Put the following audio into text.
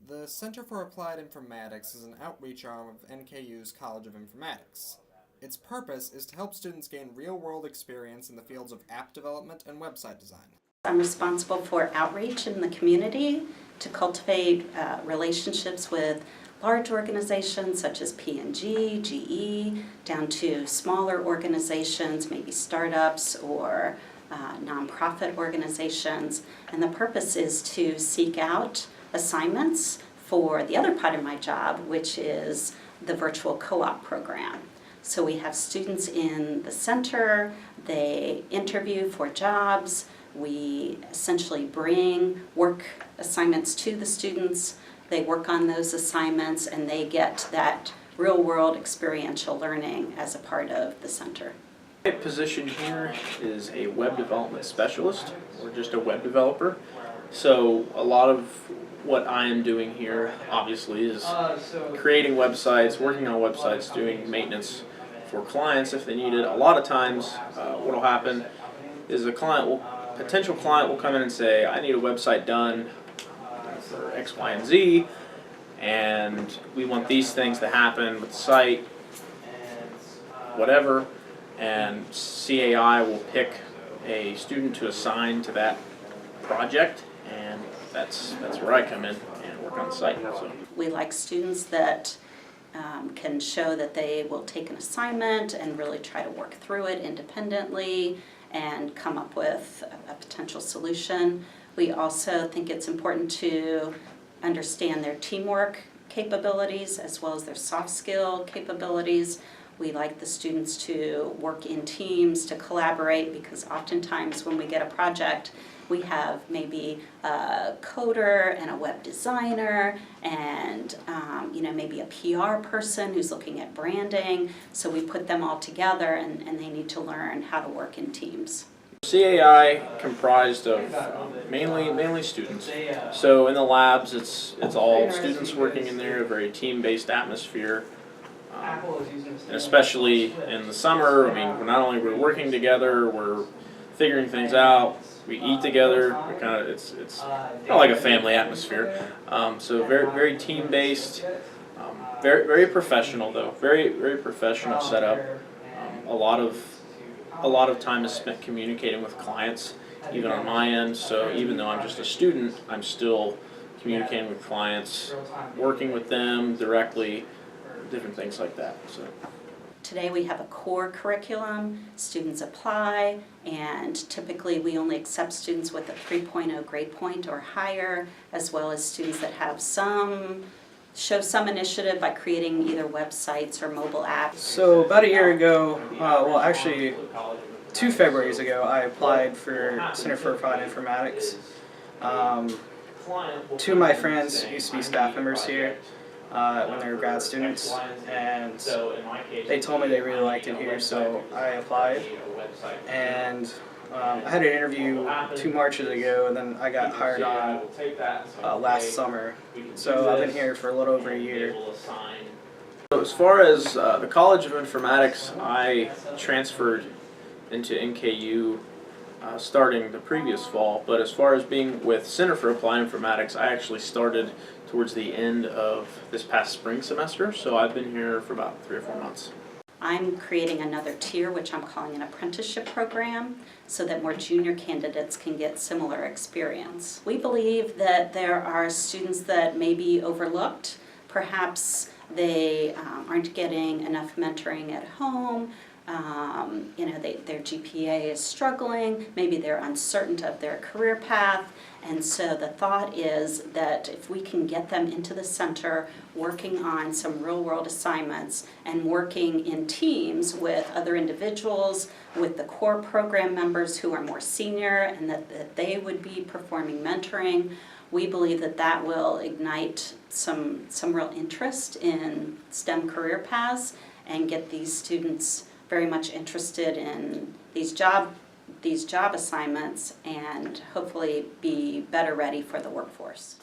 The Center for Applied Informatics is an outreach arm of NKU's College of Informatics. Its purpose is to help students gain real-world experience in the fields of app development and website design. I'm responsible for outreach in the community to cultivate relationships with large organizations such as P&G, GE, down to smaller organizations, maybe startups or nonprofit organizations. And the purpose is to seek out assignments for the other part of my job, which is the virtual co-op program. So we have students in the center, they interview for jobs, we essentially bring work assignments to the students, they work on those assignments, and they get that real-world experiential learning as a part of the center. My position here is a web development specialist, or just a web developer. So a lot of what I am doing here, obviously, is creating websites, working on websites, doing maintenance for clients if they need it. A lot of times, what will happen is potential client will come in and say, I need a website done for X, Y, and Z, and we want these things to happen with the site, whatever, and CAI will pick a student to assign to that project, and that's where I come in and work on the site. So we like students that can show that they will take an assignment and really try to work through it independently and come up with a potential solution. We also think it's important to understand their teamwork capabilities as well as their soft skill capabilities. We like the students to work in teams, to collaborate, because oftentimes when we get a project, we have maybe a coder and a web designer and maybe a PR person who's looking at branding. So we put them all together and they need to learn how to work in teams. CAI comprised of mainly students. So in the labs, it's all students working in there, a very team-based atmosphere. And especially in the summer, I mean, not only we're working together, we're figuring things out. We eat together. It's kind of like a family atmosphere. So very team-based, very professional though. Very professional setup. A lot of time is spent communicating with clients, even on my end. So even though I'm just a student, I'm still communicating with clients, working with them directly, different things like that. So today we have a core curriculum, students apply, and typically we only accept students with a 3.0 grade point or higher, as well as students that have show some initiative by creating either websites or mobile apps. So about a year ago, well actually 2 Februaries ago, I applied for Center for Applied Informatics. 2 of my friends used to be staff members here when they were grad students, and they told me they really liked it here, so I applied. And I had an interview 2 Marches ago, and then I got hired on last summer. So I've been here for a little over a year. So as far as the College of Informatics, I transferred into NKU starting the previous fall, but as far as being with Center for Applied Informatics, I actually started towards the end of this past spring semester, so I've been here for about 3 or 4 months. I'm creating another tier, which I'm calling an apprenticeship program, so that more junior candidates can get similar experience. We believe that there are students that may be overlooked. Perhaps they aren't getting enough mentoring at home. Their GPA is struggling, maybe they're uncertain of their career path, and so the thought is that if we can get them into the center working on some real-world assignments and working in teams with other individuals, with the core program members who are more senior, and that they would be performing mentoring, we believe that that will ignite some real interest in STEM career paths and get these students very much interested in these job assignments and hopefully be better ready for the workforce.